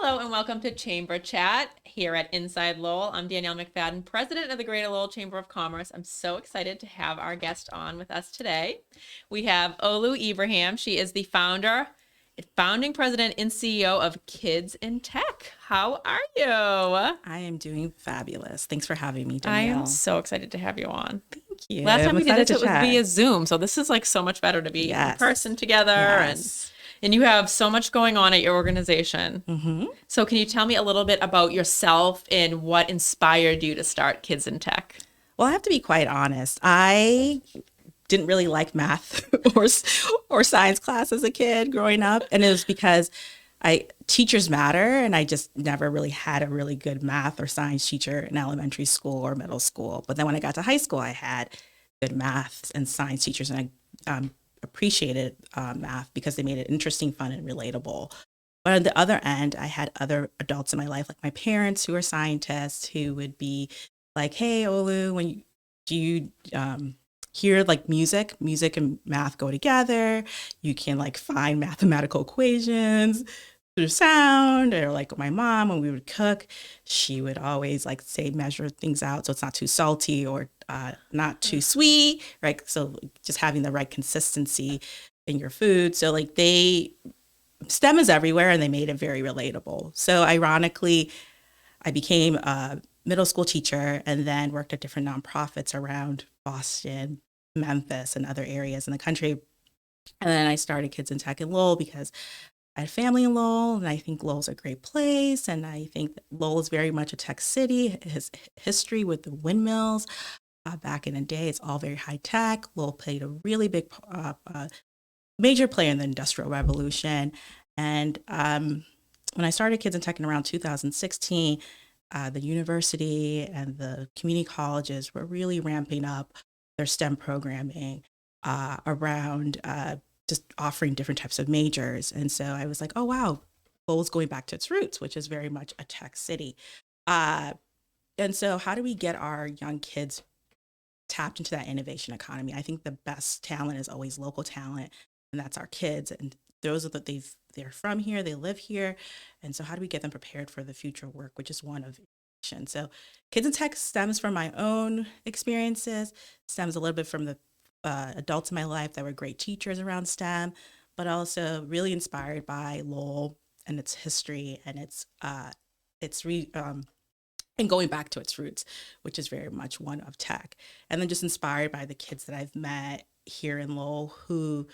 Hello and welcome to Chamber Chat here at Inside Lowell. I'm Danielle McFadden, president of the Greater Lowell Chamber of Commerce. I'm so excited to have our guest on with us today. We have Olu Ibrahim. She is the founding president and CEO of Kids in Tech. How are you? I am doing fabulous. Thanks for having me, I Danielle. am so excited to have you on. Thank you. Last time I'm we did excited this, to it was chat. via Zoom. So this is like so much better to be in person together. And you have so much going on at your organization. Mm-hmm. So can you tell me a little bit about yourself and what inspired you to start Kids in Tech? Well, I have to be quite honest. I didn't really like math or science class as a kid growing up. And it was because teachers matter, and I just never really had a really good math or science teacher in elementary school or middle school. But then when I got to high school, I had good math and science teachers, and I appreciated math because they made it interesting, fun, and relatable. But on the other end, I had other adults in my life, like my parents who are scientists, who would be like, "Hey, Olu, do you hear like music and math go together? You can like find mathematical equations through sound." Or like my mom, when we would cook, she would always like say measure things out so it's not too salty or not too sweet, right? So just having the right consistency in your food. So like STEM is everywhere, and they made it very relatable. So ironically, I became a middle school teacher and then worked at different nonprofits around Boston, Memphis, and other areas in the country. And then I started Kids in Tech in Lowell because I had family in Lowell, and I think Lowell's a great place. And I think that Lowell is very much a tech city. His history with the windmills back in the day, it's all very high tech. Lowell played a really big, major player in the Industrial Revolution. And when I started Kids in Tech in around 2016, the university and the community colleges were really ramping up their STEM programming around just offering different types of majors. And so I was like, oh, wow, Lowell's going back to its roots, which is very much a tech city. And so how do we get our young kids tapped into that innovation economy? I think the best talent is always local talent, and that's our kids. And those are they're from here, they live here. And so how do we get them prepared for the future work, which is one of innovation? So Kids in Tech stems from my own experiences, stems a little bit from the adults in my life that were great teachers around STEM, but also really inspired by Lowell and its history and and going back to its roots, which is very much one of tech. And then just inspired by the kids that I've met here in Lowell who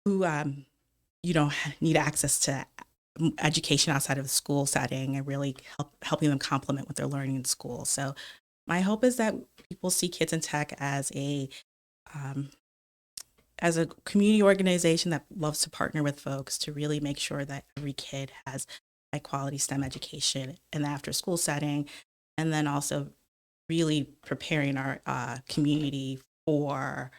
need access to education outside of the school setting, and really helping them complement what they're learning in school. So my hope is that people see Kids in Tech as a community organization that loves to partner with folks to really make sure that every kid has high quality STEM education in the after school setting, and then also really preparing our community for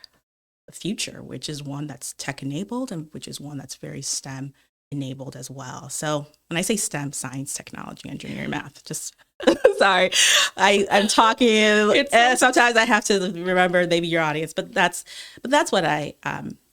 the future, which is one that's tech enabled and which is one that's very STEM enabled as well. So when I say STEM, science, technology, engineering, math, just sorry, I'm talking. Sometimes I have to remember maybe your audience, but that's what I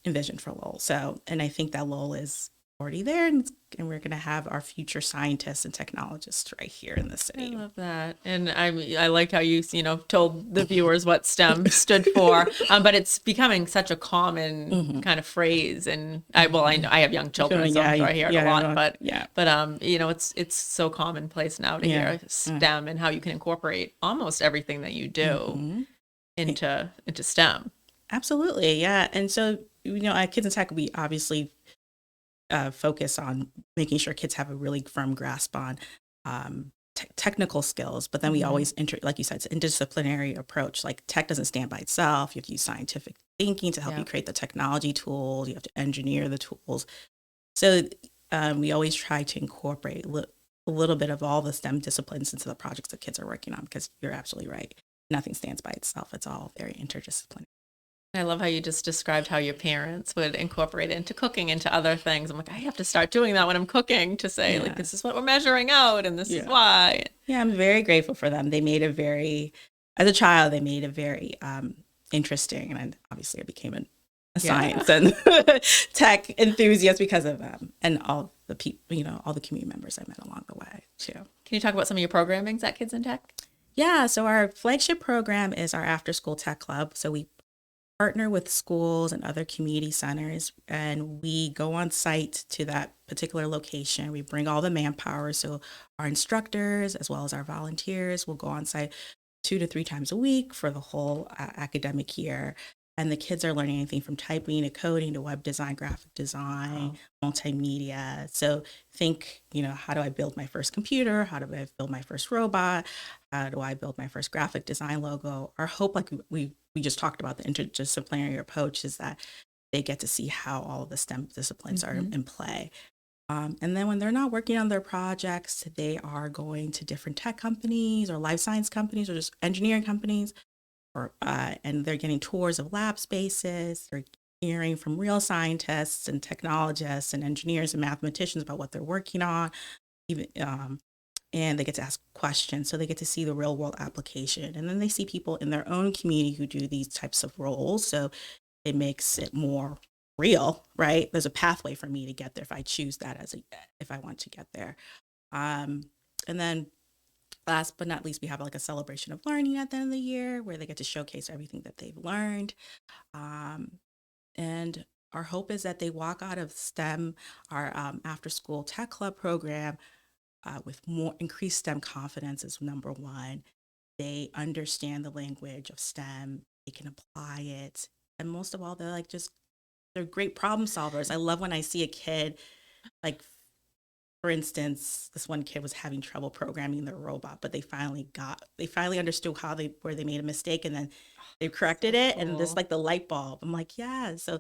envisioned for Lowell. So, and I think that Lowell is already there, and we're going to have our future scientists and technologists right here in the city. I love that. And I liked how you told the viewers what STEM stood for, but it's becoming such a common kind of phrase. And I know I have young children, so I'm sure I hear it a lot, but it's so commonplace now to hear STEM and how you can incorporate almost everything that you do into STEM. Absolutely. Yeah. And so, at Kids in Tech, we obviously focus on making sure kids have a really firm grasp on technical skills, but then we always like you said, it's an interdisciplinary approach. Like tech doesn't stand by itself. You have to use scientific thinking to help you create the technology tools. You have to engineer the tools. So we always try to incorporate a little bit of all the STEM disciplines into the projects that kids are working on, because you're absolutely right. Nothing stands by itself. It's all very interdisciplinary. I love how you just described how your parents would incorporate it into cooking, into other things. I'm like, I have to start doing that when I'm cooking, to say like, this is what we're measuring out and this is why. Yeah, I'm very grateful for them. They made as a child, they made it very interesting. And obviously I became an science and tech enthusiasts because of them and all the people, all the community members I met along the way too. Can you talk about some of your programmings at Kids in Tech? Yeah, so our flagship program is our after school tech club. So we partner with schools and other community centers, and we go on site to that particular location. We bring all the manpower. So our instructors, as well as our volunteers, will go on site 2 to 3 times a week for the whole academic year. And the kids are learning anything from typing to coding to web design, graphic design, multimedia. So think, how do I build my first computer? How do I build my first robot? How do I build my first graphic design logo? Our hope, like we just talked about, the interdisciplinary approach, is that they get to see how all of the STEM disciplines are in play. And then when they're not working on their projects, they are going to different tech companies or life science companies or just engineering companies, and they're getting tours of lab spaces. They're hearing from real scientists and technologists and engineers and mathematicians about what they're working on, even and they get to ask questions. So they get to see the real world application. And then they see people in their own community who do these types of roles. So it makes it more real, right? There's a pathway for me to get there if I choose that if I want to get there. And then last but not least, we have like a celebration of learning at the end of the year where they get to showcase everything that they've learned. And our hope is that they walk out of STEM, our after school tech club program, with more increased STEM confidence is number one. They understand the language of STEM. They can apply it. And most of all, they're great problem solvers. I love when I see a kid, like, for instance, this one kid was having trouble programming their robot, but they finally understood where they made a mistake, and then they corrected it. Cool. And just like the light bulb, I'm like, yeah. So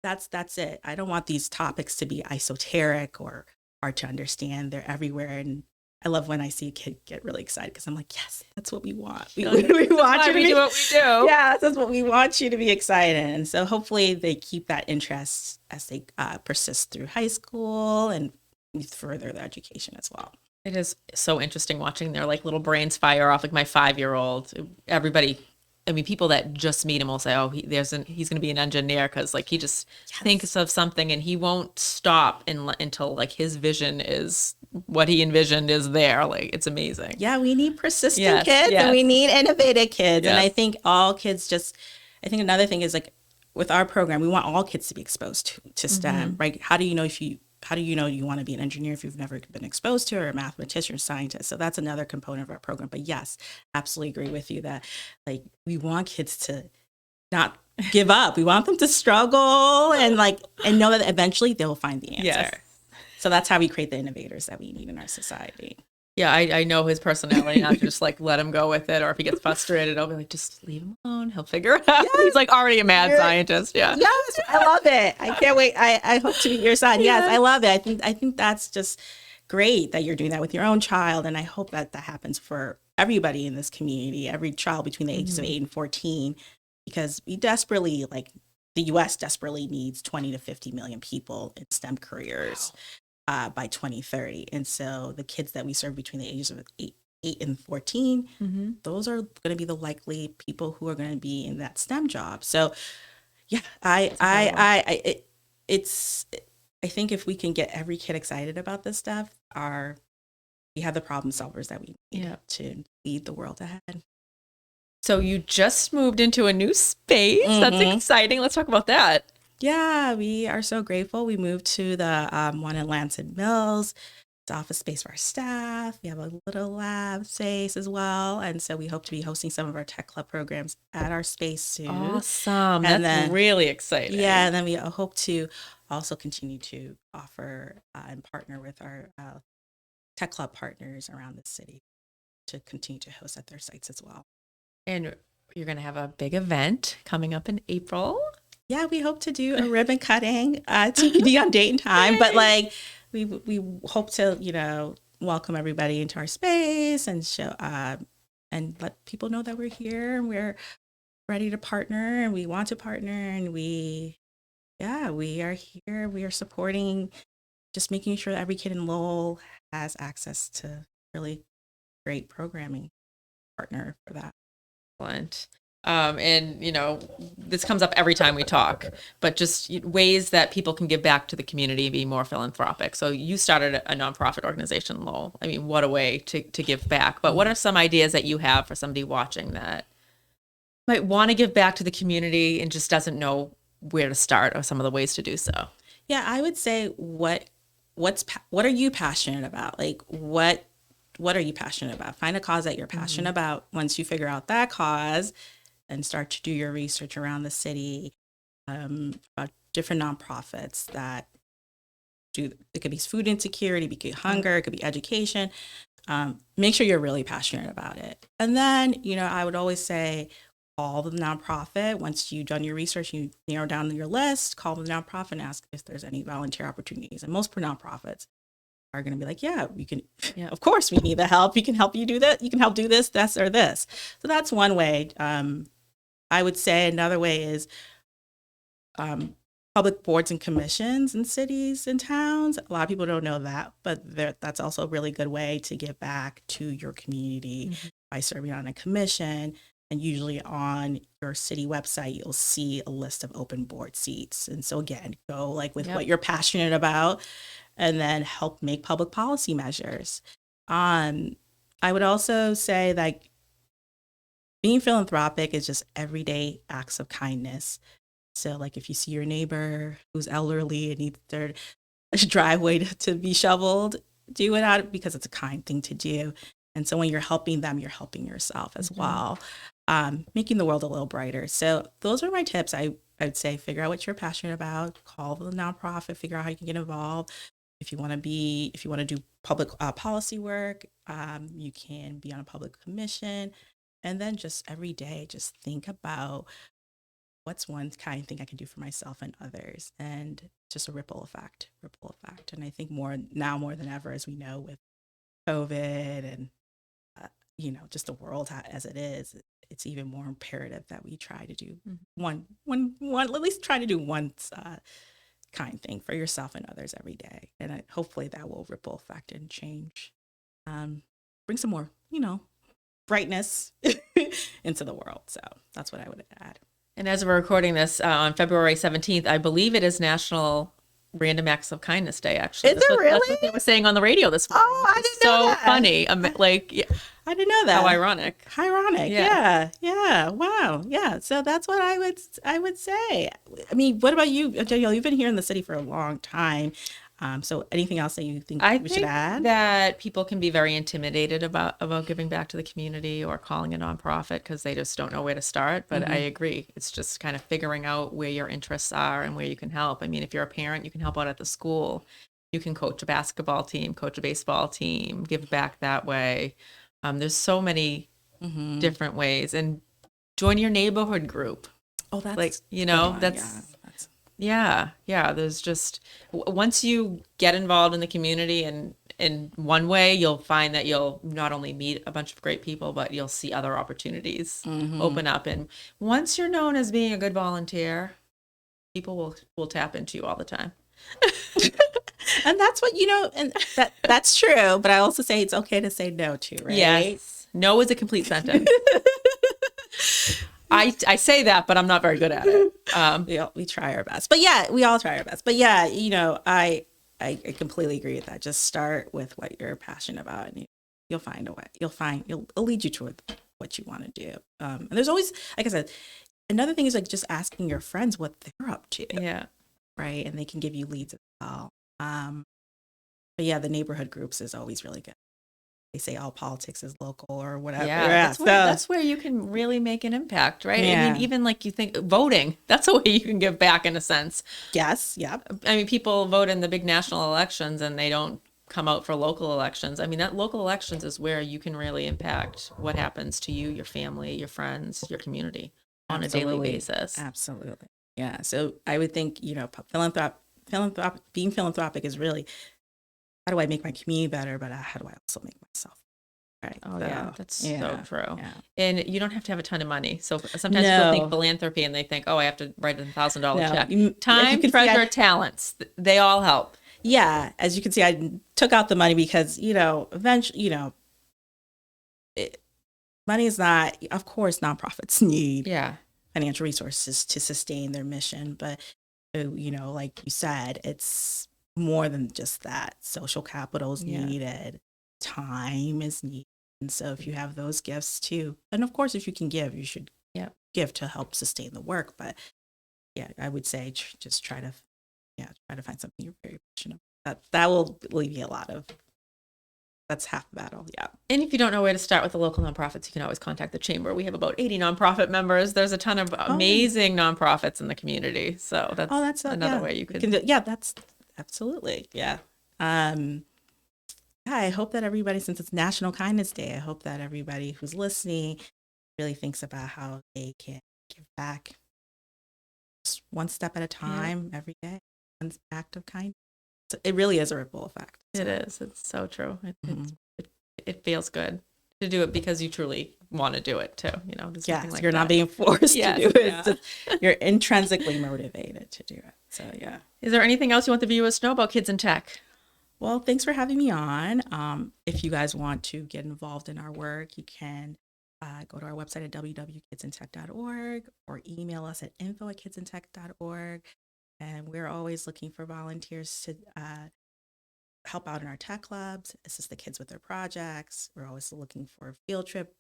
that's it. I don't want these topics to be esoteric or hard to understand. They're everywhere. And I love when I see a kid get really excited because I'm like, yes, that's what we want. We want you to do what we do. Yeah, that's what we want you to be excited. And so hopefully they keep that interest as they persist through high school and further their education as well. It is so interesting watching their like little brains fire off. Like my 5-year-old, everybody, I mean, people that just meet him will say, oh, he's going to be an engineer, because like he just thinks of something and he won't stop until like his vision is what he envisioned is there. Like, it's amazing. Yeah, we need persistent kids and we need innovative kids. Yes. And I think all kids I think another thing is, like, with our program, we want all kids to be exposed to STEM, right? How do you know you want to be an engineer if you've never been exposed to it, or a mathematician or scientist? So that's another component of our program. But yes, absolutely agree with you that, like, we want kids to not give up. We want them to struggle and know that eventually they'll find the answer. Yes. So that's how we create the innovators that we need in our society. Yeah, I know his personality, not to just like let him go with it, or if he gets frustrated, I'll be like, just leave him alone. He'll figure it out. Yes. He's like already a mad scientist. Yeah. Yes, I love it. I can't wait. I hope to be your son. Yes, I love it. I think that's just great that you're doing that with your own child, and I hope that happens for everybody in this community, every child between the ages of 8 and 14, because we desperately, like, the U.S. desperately needs 20 to 50 million people in STEM careers. Wow. By 2030. And so the kids that we serve between the ages of 8 and 14, those are going to be the likely people who are going to be in that STEM job. So yeah, I think if we can get every kid excited about this stuff, we have the problem solvers that we need to lead the world ahead. So you just moved into a new space. That's exciting. Let's talk about that. Yeah, we are so grateful. We moved to the one in Lansing Mills. It's office space for our staff. We have a little lab space as well. And so we hope to be hosting some of our tech club programs at our space soon. Awesome. That's really exciting. Yeah, and then we hope to also continue to offer and partner with our tech club partners around the city to continue to host at their sites as well. And you're going to have a big event coming up in April. Yeah, we hope to do a ribbon cutting, TBD on date and time, but like we hope to, welcome everybody into our space and show and let people know that we're here and we're ready to partner and we want to partner, and we are here. We are supporting, just making sure that every kid in Lowell has access to really great programming. Partner for that. Excellent. And, this comes up every time we talk, but just ways that people can give back to the community, be more philanthropic. So you started a nonprofit organization, Lowell. I mean, what a way to give back. But what are some ideas that you have for somebody watching that might want to give back to the community and just doesn't know where to start, or some of the ways to do so? Yeah, I would say what are you passionate about? Like what are you passionate about? Find a cause that you're passionate about. Once you figure out that cause, and start to do your research around the city, about different nonprofits that do. It could be food insecurity, it could be hunger, it could be education. Make sure you're really passionate about it. And then, I would always say, call the nonprofit. Once you've done your research, you narrow down your list, call the nonprofit and ask if there's any volunteer opportunities. And most nonprofits are going to be like, yeah, we can, of course we need the help. We can help you do that. You can help do this, or this. So that's one way. I would say another way is public boards and commissions in cities and towns. A lot of people don't know that, but that's also a really good way to give back to your community by serving on a commission. And usually on your city website, you'll see a list of open board seats. And so again, go with what you're passionate about, and then help make public policy measures. I would also say being philanthropic is just everyday acts of kindness. So if you see your neighbor who's elderly and needs their driveway to be shoveled, do it out because it's a kind thing to do. And so when you're helping them, you're helping yourself as well, making the world a little brighter. So those are my tips. I would say figure out what you're passionate about, call the nonprofit, figure out how you can get involved. If you want to do public policy work, you can be on a public commission. And then just every day, just think about what's one kind thing I can do for myself and others, and just a ripple effect. And I think more than ever, as we know with COVID and, just the world as it is, it's even more imperative that we try to do one, at least try to do one kind thing for yourself and others every day. And hopefully that will ripple effect and change, bring some more, brightness into the world. So that's what I would add. And as we're recording this on February 17th, I believe it is National Random Acts of Kindness Day, actually. Is it really? That's what they were saying on the radio this morning. Oh, I didn't know that. So funny. I didn't know that. How ironic. Yeah. Wow. Yeah. So that's what I would say. I mean, what about you, Danielle? You've been here in the city for a long time. So anything else that you think we should add? That people can be very intimidated about giving back to the community or calling a nonprofit because they just don't know where to start. But I agree. It's just kind of figuring out where your interests are and where you can help. I mean, if you're a parent, you can help out at the school. You can coach a basketball team, coach a baseball team, give back that way. There's so many different ways. And join your neighborhood group. Oh, that's that's... Yeah. There's just, once you get involved in the community and in one way, you'll find that you'll not only meet a bunch of great people, but you'll see other opportunities open up. And once you're known as being a good volunteer, people will tap into you all the time. And that's what, and that's true. But I also say it's okay to say no too, right? Yes. No is a complete sentence. I say that, but I'm not very good at it. We try our best, but we all try our best. But I completely agree with that. Just start with what you're passionate about, and you'll find a way. It'll lead you toward what you want to do. And there's always, like I said, another thing is just asking your friends what they're up to. Yeah. Right. And they can give you leads as well. But the neighborhood groups is always really good. They say all politics is local or whatever. Yeah, that's where you can really make an impact, right? Yeah. I mean, even you think voting, that's a way you can give back in a sense. Yes, yep. I mean, people vote in the big national elections and they don't come out for local elections. I mean, that local elections is where you can really impact what happens to you, your family, your friends, your community on a daily basis. Absolutely. Yeah. So I would think, being philanthropic is really, how do I make my community better, but how do I also make myself right? Oh, yeah, that's so true. Yeah. And you don't have to have a ton of money. So sometimes people think philanthropy and they think, oh, I have to write a $1,000 check. Time, treasure, talents, they all help. Yeah. As you can see, I took out the money because, eventually, money is not, of course, nonprofits need Yeah. financial resources to sustain their mission, but like you said, it's more than just that. Social capital is needed, time is needed. And so if you have those gifts too, and of course, if you can give, you should give to help sustain the work. But yeah, I would say just try to find something you're very passionate about. That will alleviate a lot of, that's half the battle. Yeah. And if you don't know where to start with the local nonprofits, you can always contact the chamber. We have about 80 nonprofit members. There's a ton of amazing nonprofits in the community. So that's another way you could. That's absolutely. Yeah. I hope that everybody, since it's National Kindness Day, I hope that everybody who's listening really thinks about how they can give back just one step at a time every day. One act of kindness. So it really is a ripple effect. So. It is. It's so true. It feels good to do it because you truly want to do it too. You're not being forced to do it. You're intrinsically motivated to do it. So yeah. Is there anything else you want the viewers to know about Kids in Tech? Well, thanks for having me on. If you guys want to get involved in our work, you can go to our website at www.kidsintech.org or email us at info@kidsintech.org. And we're always looking for volunteers to help out in our tech clubs, assist the kids with their projects. We're always looking for field trip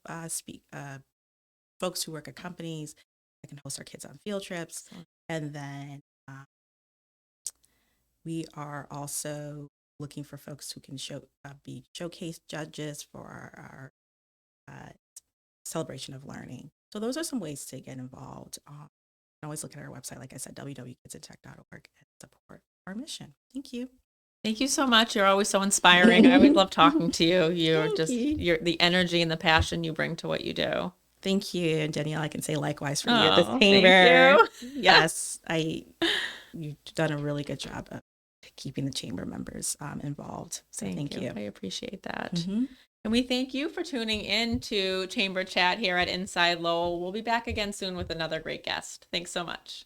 folks who work at companies that can host our kids on field trips. And then we are also looking for folks who can be showcase judges for our celebration of learning. So those are some ways to get involved. You can always look at our website, like I said, www.kidsintech.org, and support our mission. Thank you. Thank you so much. You're always so inspiring. I always love talking to you. You're the energy and the passion you bring to what you do. Thank you. And Danielle, I can say likewise for you at this chamber. Thank you. Yes, you've done a really good job of keeping the chamber members involved. So thank you. I appreciate that. Mm-hmm. And we thank you for tuning in to Chamber Chat here at Inside Lowell. We'll be back again soon with another great guest. Thanks so much.